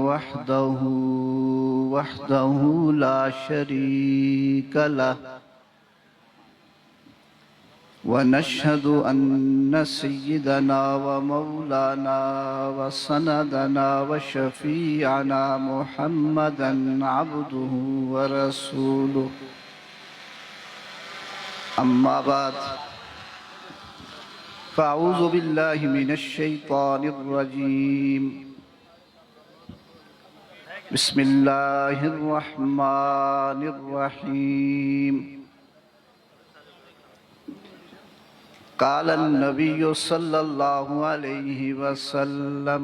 وحده لا شريك له ونشهد أن سيدنا ومولانا وسندنا وشفيعنا محمدا عبده ورسوله أما بعد فأعوذ بالله من الشيطان الرجيم بسم الله الرحمن الرحيم قال النبي صلى الله عليه وسلم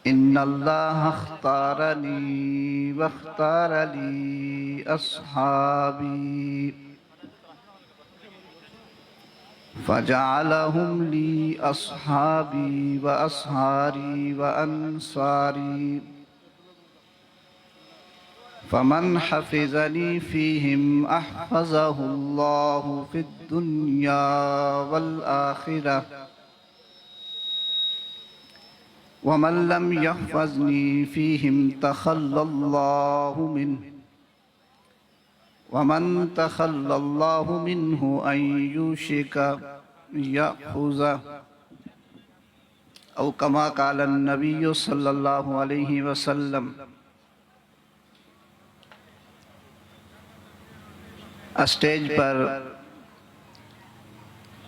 إن الله اختارني واختار لي أصحابي فجعلهم لي أصحابي وأصهاري وأنصاري فمن حفظني فيهم أحفظه الله في الدنيا والآخرة ومن لم يحفظني فيهم تخلى الله منه ومن تخلى الله منه أن يوشك يأخذه أو كما قال النبي صلى الله عليه وسلم. اسٹیج پر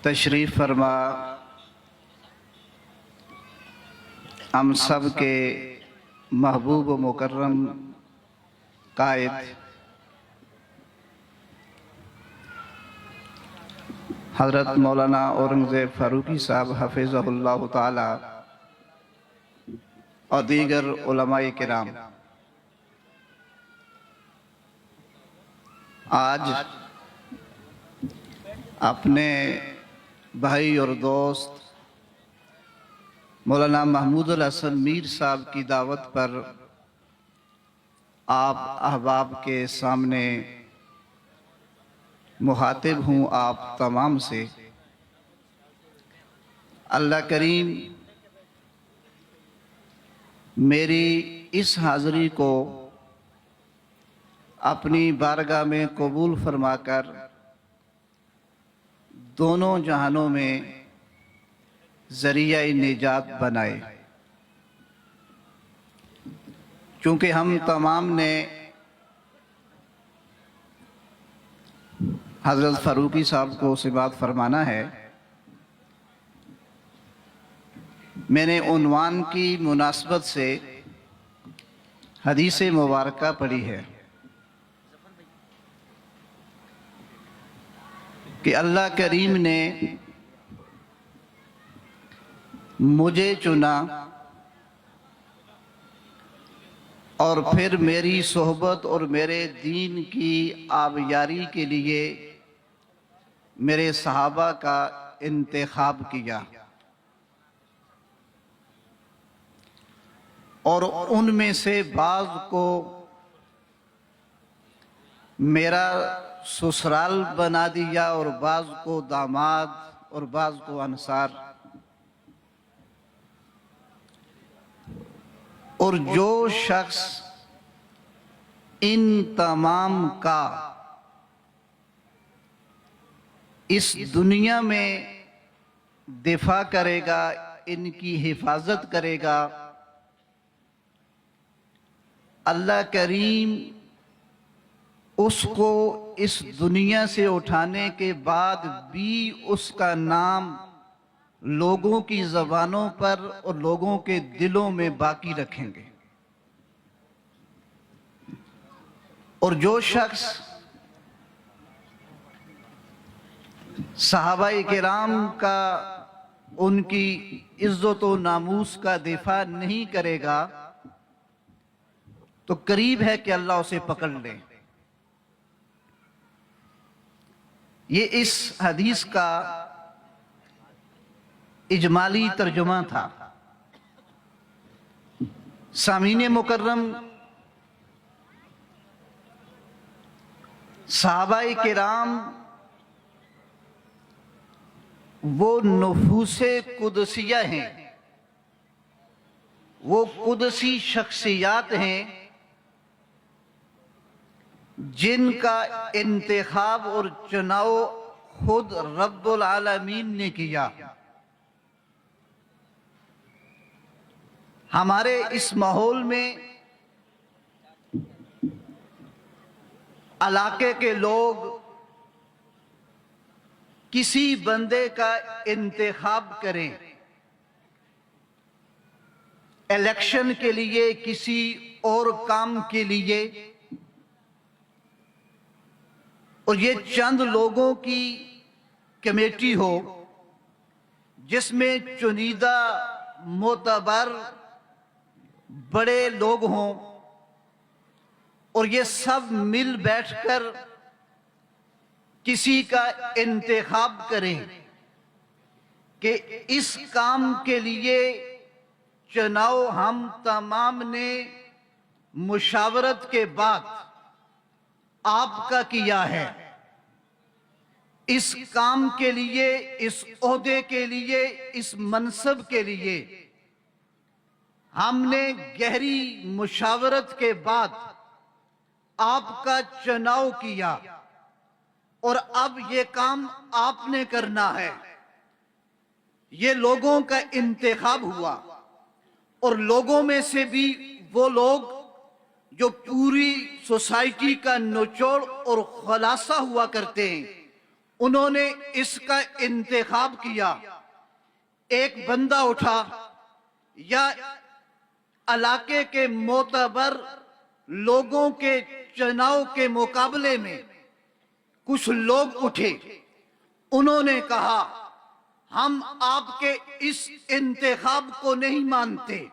تشریف فرما ہم سب کے محبوب و مکرم قائد حضرت مولانا اورنگزیب فاروقی صاحب حفظہ اللہ تعالی اور دیگر علماء کرام، آج اپنے بھائی اور دوست مولانا محمود الحسن میر صاحب کی دعوت پر آپ احباب کے سامنے مخاطب ہوں آپ تمام سے. اللہ کریم میری اس حاضری کو اپنی بارگاہ میں قبول فرما کر دونوں جہانوں میں ذریعہ نجات بنائے. چونکہ ہم تمام نے حضرت فاروقی صاحب کو سے بات فرمانا ہے. میں نے عنوان کی مناسبت سے حدیث مبارکہ پڑھی ہے کہ اللہ کریم نے مجھے چنا اور پھر میری صحبت اور میرے دین کی آبیاری کے لیے میرے صحابہ کا انتخاب کیا اور ان میں سے بعض کو میرا سسرال بنا دیا اور بعض کو داماد اور بعض کو انصار. اور جو شخص ان تمام کا اس دنیا میں دفاع کرے گا، ان کی حفاظت کرے گا، اللہ کریم اس کو اس دنیا سے اٹھانے کے بعد بھی اس کا نام لوگوں کی زبانوں پر اور لوگوں کے دلوں میں باقی رکھیں گے. اور جو شخص صحابہ کرام کا ان کی عزت و ناموس کا دفاع نہیں کرے گا تو قریب ہے کہ اللہ اسے پکڑ لے. یہ اس حدیث کا اجمالی ترجمہ تھا. سامعین مکرم، صحابہ کرام وہ نفوس قدسیہ ہیں وہ قدسی شخصیات ہیں جن کا انتخاب اور چناؤ خود رب العالمین نے کیا۔ ہمارے اس ماحول میں علاقے کے لوگ کسی بندے کا انتخاب کریں الیکشن کے لیے، کسی اور کام کے لیے، اور یہ چند لوگوں کی کمیٹی ہو جس میں چنیدہ معتبر بڑے لوگ ہوں، اور یہ سب مل بیٹھ کر کسی کا انتخاب کریں کہ اس کام کے لیے چناؤ ہم تمام نے مشاورت کے بعد آپ کا کیا ہے، اس کام کے لیے، اس عہدے کے لیے، اس منصب کے لیے ہم نے گہری مشاورت کے بعد آپ کا چناؤ کیا، اور اب یہ کام آپ نے کرنا ہے۔ یہ لوگوں کا انتخاب ہوا، اور لوگوں میں سے بھی وہ لوگ جو پوری سوسائٹی کا نچوڑ اور خلاصہ ہوا کرتے ہیں، انہوں نے اس کا انتخاب کیا۔ ایک بندہ اٹھا یا علاقے کے معتبر لوگوں کے چناؤ کے مقابلے میں کچھ لوگ اٹھے، انہوں نے کہا ہم آپ کے اس انتخاب کو نہیں مانتے،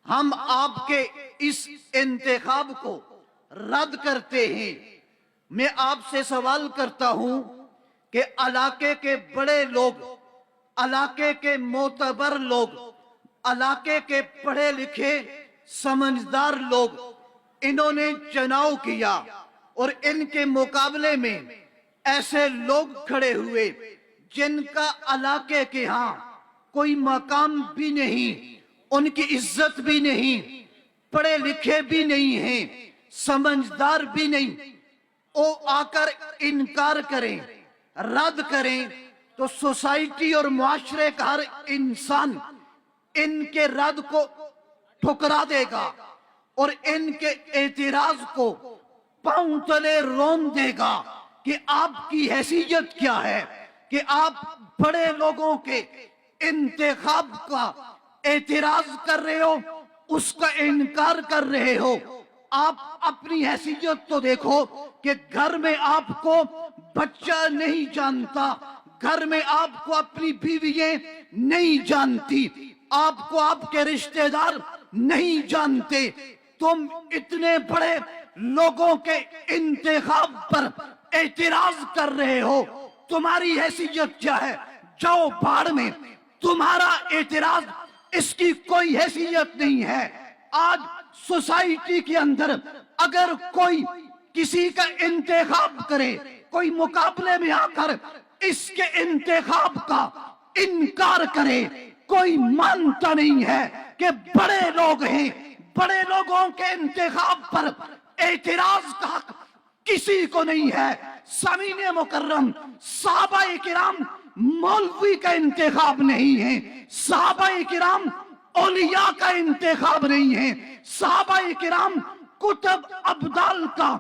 ہم آپ کے اس انتخاب کو رد کرتے ہیں۔ میں آپ سے سوال کرتا ہوں کہ علاقے کے بڑے لوگ، علاقے کے معتبر لوگ، علاقے کے پڑھے لکھے سمجھدار لوگ، انہوں نے چناؤ کیا، اور ان کے مقابلے میں ایسے لوگ کھڑے ہوئے جن کا علاقے کے ہاں کوئی مقام بھی نہیں، ان کی عزت بھی نہیں، پڑھے لکھے بھی نہیں ہیں، سمجھدار بھی نہیں، وہ آ کر انکار کریں، رد کریں، تو سوسائٹی اور معاشرے کا ہر انسان ان کے رد کو ٹھکرا دے گا اور ان کے اعتراض کو پاؤں تلے رون دے گا کہ آپ کی حیثیت کیا ہے کہ آپ بڑے لوگوں کے انتخاب کا اعتراض کر رہے ہو، اس کا انکار کر رہے ہو۔ آپ اپنی حیثیت تو دیکھو کہ گھر میں آپ کو بچہ نہیں جانتا، گھر میں آپ کو اپنی بیوییں نہیں جانتی، آپ کو آپ کے رشتہ دار نہیں جانتے، تم اتنے بڑے لوگوں کے انتخاب پر اعتراض کر رہے ہو، تمہاری حیثیت کیا ہے؟ جاؤ بھاڑ میں، تمہارا اعتراض اس کی کوئی حیثیت نہیں ہے۔ آج سوسائٹی کے اندر اگر کوئی کسی کا انتخاب کرے، کوئی مقابلے میں آ کر اس کے انتخاب کا انکار کرے، کوئی مانتا نہیں ہے کہ بڑے لوگ ہیں، بڑے لوگوں کے انتخاب پر اعتراض کا حق کسی کو نہیں ہے۔ سامعین مکرم، صحابہ کرام مولوی کا انتخاب نہیں ہے، صحابہ کرام اولیاء کا انتخاب نہیں ہے، صحابہ کرام کتب ابدال کا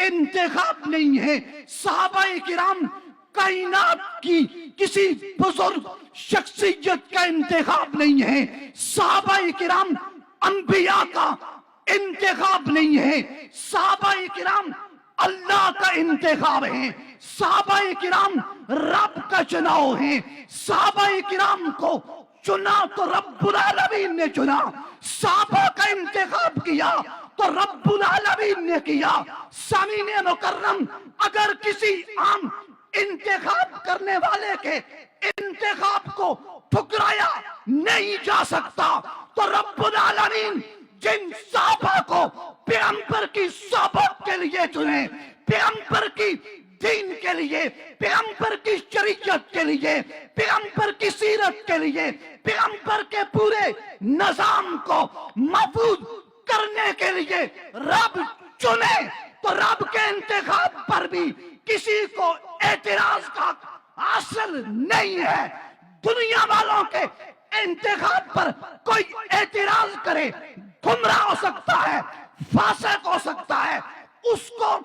انتخاب نہیں ہے، صحابہ کرام کائنات کی کسی بزرگ شخصیت کا انتخاب نہیں ہے، صحابہ کرام انبیاء کا انتخاب نہیں ہے، صحابہ کرام اللہ کا انتخاب ہے، صحابہ کرام رب کا چناؤ ہے، صحابہ کرام کو چنا تو رب العالمین نے چنا، صحابہ کا انتخاب کیا تو رب العالمین نے کیا۔ سامعین مکرم، اگر کسی عام انتخاب کرنے والے کے انتخاب کو ٹھکرایا نہیں جا سکتا تو رب العالمین جن صحابہ کو پیغمبر کی صحبت کے لیے چنے، پیغمبر کی دین کے لیے، پیغمبر کی شریعت کے لیے، پیغمبر کی سیرت کے لیے، پیغمبر کے پورے نظام نام کو محفوظ کرنے کے لیے رب چنے تو رب کے انتخاب پر بھی کسی کو اعتراض کا حاصل نہیں ہے. دنیا والوں کے انتخاب پر کوئی اعتراض کرے گمراہ ہو سکتا ہے، فاسق ہو سکتا ہے، اس کو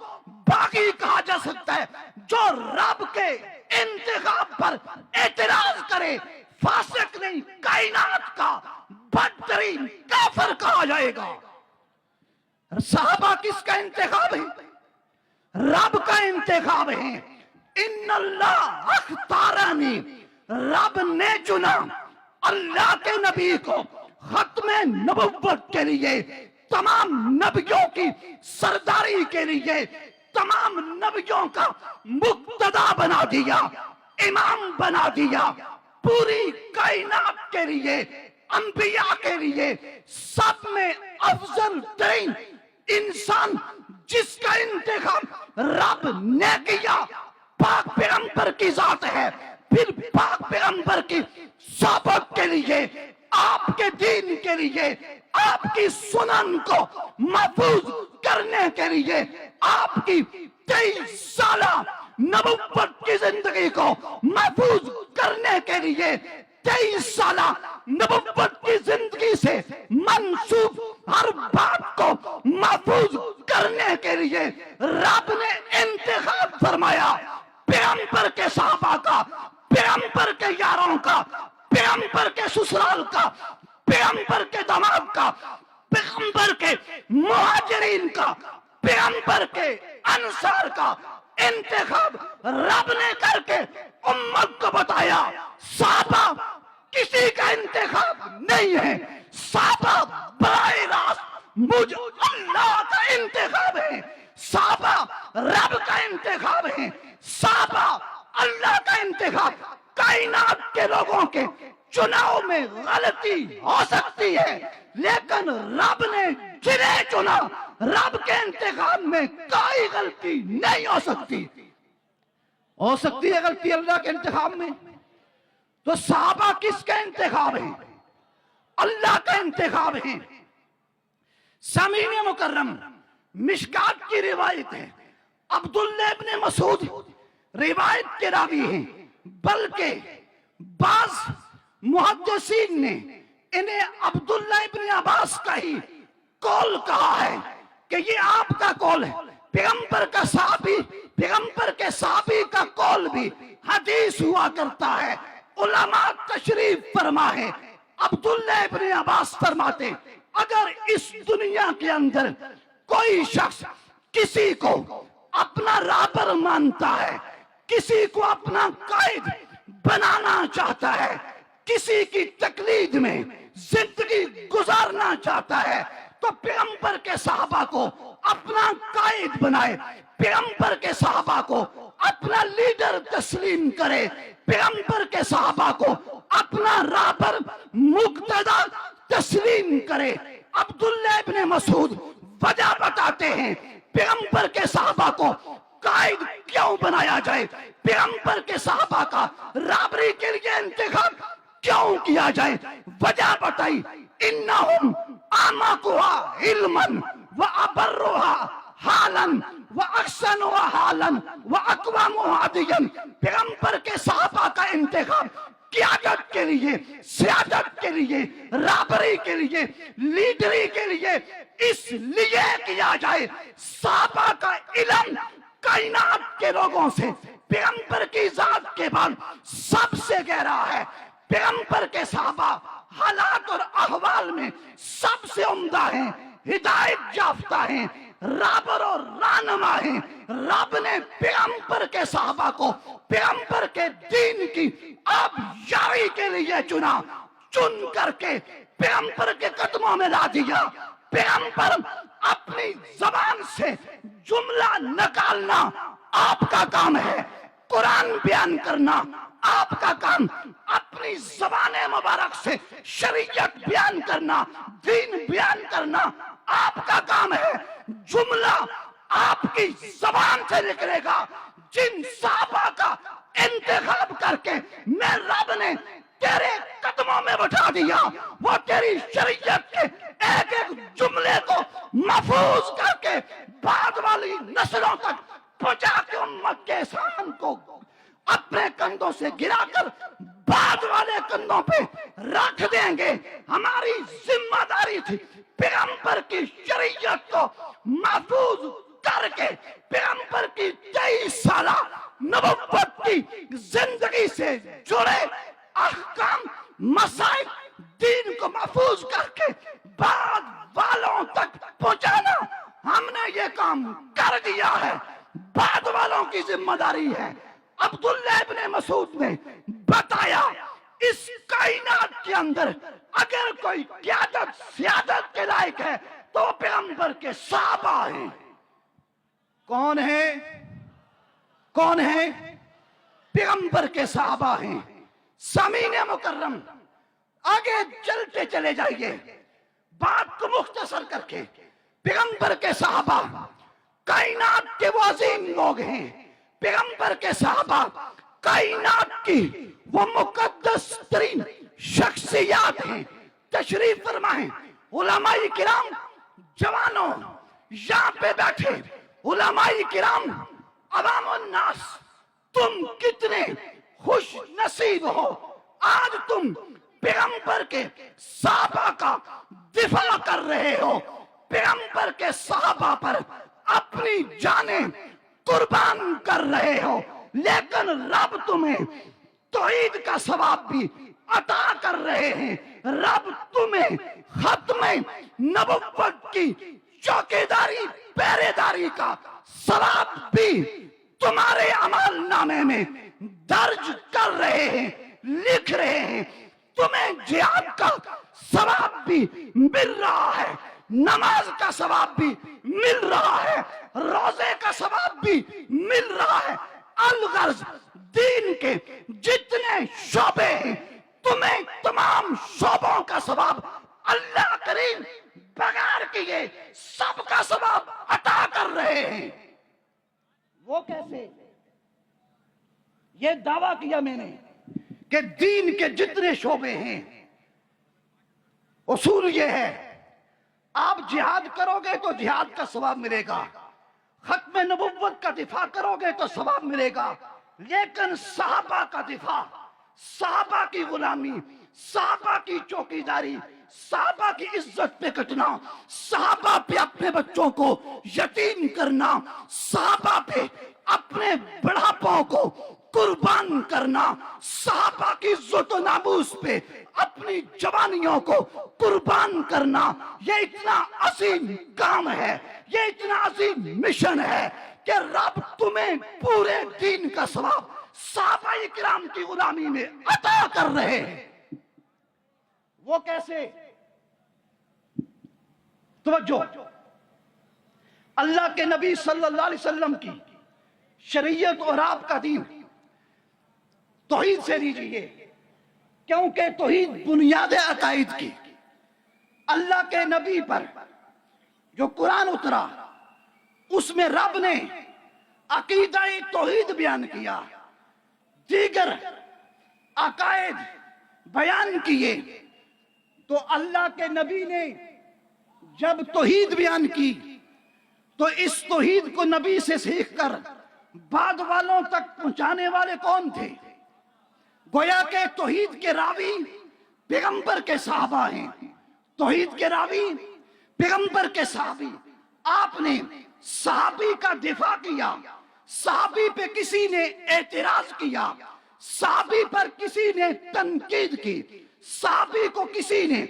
باغی کہا جا سکتا ہے. جو رب کے انتخاب پر اعتراض کرے فاسق نہیں، کائنات کا بدترین کافر کہا جائے گا. صحابہ کس کا انتخاب ہے؟ رب کا انتخاب ہے. ان اللہ اختارنی، رب نے چنا اللہ کے نبی کو ختم نبوت کے لیے، تمام نبیوں کی سرداری کے لیے، تمام نبیوں کا مقتدا بنا دیا، امام بنا دیا. پوری کائنات کے لیے، انبیاء کے لیے سب میں افضل ترین انسان جس کا انتخاب رب نے کیا، پاک پیغمبر کی ذات ہے. پھر پاک پیغمبر کی صحبت کے لیے، آپ کے دین کے لیے، آپ کی سنن کو محفوظ کرنے کے لیے، آپ کی 23 سالہ نبوت کی زندگی کو محفوظ کرنے کے لیے، 23 سالہ نبوت کی زندگی سے منسوب ہر بات کو محفوظ کرنے کے لیے رب نے انتخاب فرمایا. پیغمبر کے صحابہ کا، پیغمبر کے یاروں کا، پیغمبر کے سسرال کا، پیغمبر کے داماد کا، پیغمبر کے مہاجرین کا، پیغمبر کے انصار کا انتخاب رب نے کر کے امت کو بتایا. صحابہ کسی کا انتخاب نہیں ہے، صحابہ براہ راست مجھ اللہ کا انتخاب ہے، صحابہ رب کا انتخاب ہے، صحابہ اللہ کا انتخاب. کائنات کے لوگوں کے چناؤ میں غلطی ہو سکتی ہے، لیکن رب نے جنہیں چنا، رب کے انتخاب میں کوئی غلطی نہیں ہو سکتی. ہو سکتی ہے غلطی اللہ کے انتخاب میں؟ تو صحابہ کس کا انتخاب ہے؟ اللہ کا انتخاب ہے. سامعین مکرم، مشکات کی روایت ہے، عبداللہ ابن مسعود روایت کے راوی ہیں، بلکہ بعض محدثین نے انہیں عبداللہ ابن عباس کا ہی قول کہا ہے کہ یہ آپ کا قول ہے. پیغمبر کے صحابی کا قول بھی حدیث ہوا کرتا ہے. علماء تشریف فرما ہے. عبداللہ ابن عباس فرماتے اگر اس دنیا کے اندر کوئی شخص کسی کو اپنا رہبر مانتا ہے، کسی کو اپنا قائد بنانا چاہتا ہے، کسی کی تقلید میں زندگی گزارنا چاہتا ہے، تو پیغمبر کے صحابہ کو اپنا قائد بنائے، پیغمبر کے صحابہ کو اپنا لیڈر تسلیم کرے، پیغمبر کے صحابہ کو اپنا رہبر مقتدا تسلیم کرے. عبداللہ ابن مسعود وجہ بتاتے ہیں پیغمبر کے صحابہ کو قائد کیوں بنایا جائے، پیغمبر کے صحابہ کا رہبری کے لیے انتخاب کیوں کیا جائے. وجہ بتائی انہم اعمقها علما وابرها حالا واحسنها حالا واقومها ہدیا. پیغمبر کے صحابہ کا انتخاب قیادت کے لیے، سیادت کے لیے، رہبری کے لیے، لیڈری کے لیے اس لیے کیا جائے صحابہ کا علم کائنات کے لوگوں سے پیغمبر کی ذات کے بعد سب سے گہرا ہے. پیغمبر کے صحابہ حالات اور احوال میں سب سے عمدہ ہیں، ہدایت یافتہ ہیں، رہبر اور رہنما ہیں. رب نے پیغمبر کے صحابہ کو پیغمبر کے دین کی آبیاری کے لیے چنا، چن کر کے پیغمبر کے قدموں میں لا دیا. پیغمبر اپنی زبان سے جملہ نکالنا آپ کا کام ہے، قرآن بیان کرنا آپ کا کام، اپنی زبان مبارک سے شریعت بیان کرنا، دین بیان کرنا آپ کا کام ہے. جملہ آپ کی زبان سے نکلے گا. جن صحابہ کا انتخاب کر کے میں رب نے تیرے قدموں میں اٹھا دیا، وہ تیری شریعت کے ایک ایک جملے کو محفوظ کر کے بعد والی نسلوں تک پہنچا کے امت کے احسان کو اپنے کندھوں سے گرا کر بعد والے کندھوں پہ رکھ دیں گے۔ ہماری ذمہ داری تھی پیغمبر کی شریعت کو محفوظ کر کے پیغمبر کی 23 سالہ نبوت کی زندگی سے جڑے احکام مسائل دین کو محفوظ کر کے بعد والوں تک پہنچانا۔ ہم نے یہ کام کر دیا ہے، بعد والوں کی ذمہ داری ہے۔ عبداللہ ابن مسعود نے بتایا اس کائنات کے اندر اگر کوئی قیادت سیادت کے لائق ہے تو پیغمبر کے صحابہ ہیں۔ کون ہیں؟ کون ہیں؟ پیغمبر کے صحابہ ہیں۔ سامعین مکرم، آگے چلتے چلے جائیے، بات کو مختصر کر کے پیغمبر کے صحابہ کائنات کے وہ عظیم لوگ ہیں، پیغمبر کے صحابہ کائنات کی وہ مقدس ترین شخصیات ہیں۔ تشریف فرمائیں علماء کرام، جوانوں یہاں پہ بیٹھے علماء کرام، عوام الناس، تم کتنے خوش نصیب ہو، آج تم پیغمبر کے صحابہ کا دفاع کر رہے ہو، پیغمبر کے صحابہ پر اپنی جانیں قربان کر رہے ہو، لیکن رب تمہیں توحید کا ثواب بھی عطا کر رہے ہیں۔ رب تمہیں ختم نبوت کی چوکیداری پہرے داری کا ثواب بھی تمہارے عمل نامے میں درج کر رہے ہیں، لکھ رہے ہیں۔ تمہیں جہاد کا ثواب بھی مل رہا ہے، نماز کا ثواب بھی مل رہا ہے، روزے کا ثواب بھی مل رہا ہے۔ الغرض دین کے جتنے شعبے ہیں تمہیں تمام شعبوں کا ثواب اللہ کریم بغیر کیے سب کا ثواب عطا کر رہے ہیں۔ وہ کیسے؟ یہ دعویٰ کیا میں نے کہ دین کے جتنے شعبے ہیں، اصول یہ ہے آپ جہاد کرو گے تو جہاد کا ثواب ملے گا، ختم نبوت کا دفاع کرو گے تو ثواب ملے گا، لیکن صحابہ کا دفاع، صحابہ کی غلامی، صحابہ کی چوکیداری، صحابہ کی عزت پہ کٹنا، صحابہ پہ اپنے بچوں کو یتیم کرنا، صحابہ پہ اپنے بڑھاپوں کو قربان کرنا، صحابہ کی عزت و ناموس پہ اپنی جوانیوں کو قربان کرنا، یہ اتنا عظیم کام ہے، یہ اتنا عظیم مشن ہے کہ رب تمہیں پورے دین کا ثواب صحابہ کرام کی غلامی میں عطا کر رہے ہیں۔ وہ کیسے؟ توجہ، اللہ کے نبی صلی اللہ علیہ وسلم کی شریعت اور آپ کا دین توحید سے لیجئے، کیونکہ توحید بنیاد عقائد کی۔ اللہ کے نبی پر جو قرآن اترا اس میں رب نے عقیدہ توحید بیان کیا، دیگر عقائد بیان کیے، تو اللہ کے نبی نے جب توحید بیان کی تو اس توحید کو نبی سے سیکھ کر بعد والوں تک پہنچانے والے کون تھے؟ گویا کہ توحید کے راوی پیغمبر کے صحابہ ہیں، توحید کے راوی پیغمبر کے صحابی۔ آپ نے صحابی کا دفاع کیا، صحابی پہ کسی نے اعتراض کیا، صحابی پر کسی نے تنقید کی، صحابی کو کسی نے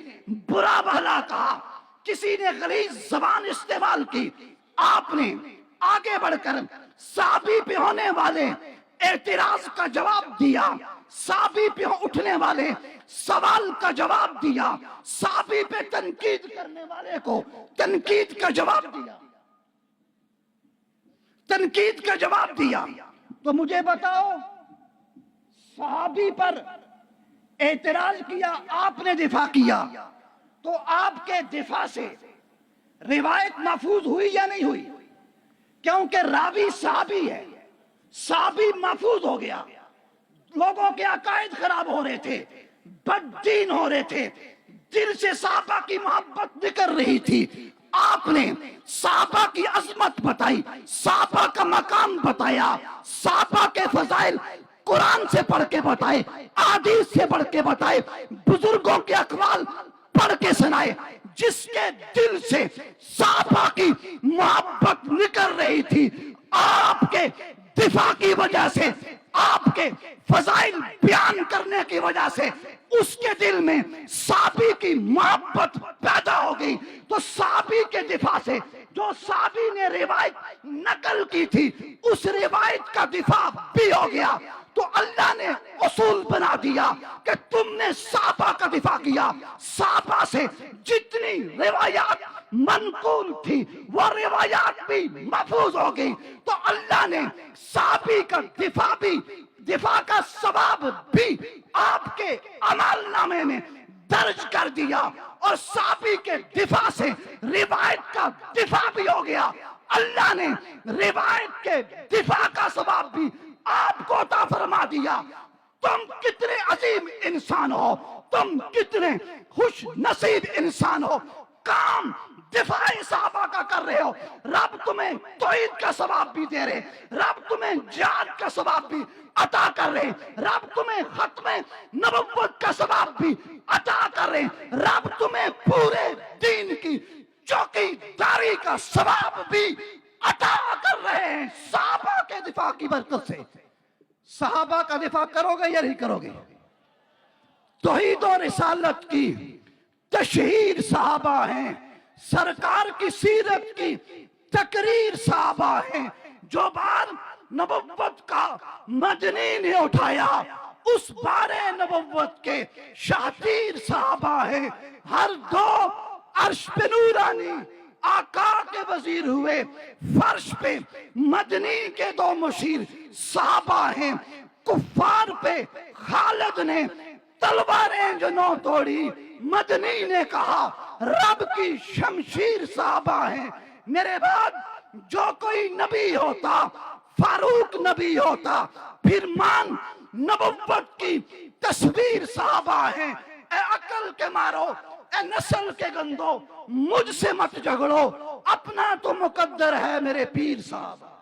برا بھلا کہا، کسی نے غلیظ زبان استعمال کی، آپ نے آگے بڑھ کر صحابی پہ ہونے والے اعتراض کا جواب دیا، صحابی پہ اٹھنے والے سوال کا جواب دیا، صحابی پہ تنقید کرنے والے کو تنقید کا جواب دیا، تنقید کا جواب دیا۔ تو مجھے بتاؤ، صحابی پر اعتراض کیا، آپ نے دفاع کیا، تو آپ کے دفاع سے روایت محفوظ ہوئی یا نہیں ہوئی؟ کیونکہ راوی صحابی ہے، صحابی محفوظ ہو گیا، لوگوں کے عقائد خراب ہو رہے تھے، بددین ہو رہے تھے، دل سے صحابہ کی محبت نکل رہی تھی، آپ نے صحابہ کی عظمت بتائی، صحابہ کا مقام بتایا، صحابہ کے فضائل قرآن سے پڑھ کے بتائے، احادیث سے پڑھ کے بتائے، بزرگوں کے اقوال پڑھ کے سنائے۔ جس کے دل سے صحابہ کی محبت نکل رہی تھی، آپ کے دفاع کی وجہ سے، آپ کے فضائل بیان کرنے کی وجہ سے اس کے دل میں صحابی کی محبت پیدا ہو گئی، تو صحابی کے دفاع سے جو صحابی نے روایت نقل کی تھی اس روایت کا دفاع بھی ہو گیا۔ تو اللہ نے اصول بنا دیا کہ تم نے صحابہ کا دفاع کیا، صحابہ سے جتنی روایات منقول تھی وہ روایات بھی محفوظ ہو گئی، تو اللہ نے صحابی کا دفاع کا ثواب بھی آپ کے عمل نامے میں درج کر دیا، اور صحابی کے دفاع سے روایت کا دفاع بھی ہو گیا۔ اللہ نے روایت کے دفاع کا ثواب بھی آپ کو عطا فرما دیا۔ تم کتنے عظیم انسان ہو، تم کتنے خوش نصیب انسان ہو، کام دفاع صحابہ کا کر رہے ہو، رب تمہیں توحید کا ثواب بھی دے رہے، رب تمہیں جہاد کا ثواب بھی عطا کر رہے، رب تمہیں ختم نبوت کا ثواب بھی عطا کر رہے، رب تمہیں پورے دین کی چوکی داری کا ثواب بھی عطا کر رہے ہیں صحابہ کے دفاع کی برکت سے۔ صحابہ کا دفاع کرو گے یا نہیں کرو گے؟ توحید و رسالت کی تشہیر صحابہ ہیں، سرکار کی سیرت کی تقریر صحابہ ہیں، جو بار نبوت کا مدنی نے اٹھایا اس بار نبوت کے شاطر صحابہ ہیں۔ ہر دو عرش پہ نورانی آقا کے وزیر ہوئے، فرش پہ مدنی کے دو مشیر صحابہ ہیں۔ کفار پہ خالد نے تلواریں جو نو توڑی، مدنی نے کہا رب کی شمشیر صحابہ ہیں۔ میرے بعد جو کوئی نبی ہوتا فاروق نبی ہوتا، پھر مان نبوت کی تصویر صحابہ ہیں۔ اے عقل کے مارو، اے نسل کے گندو، مجھ سے مت جھگڑو، اپنا تو مقدر ہے میرے پیر صحابہ۔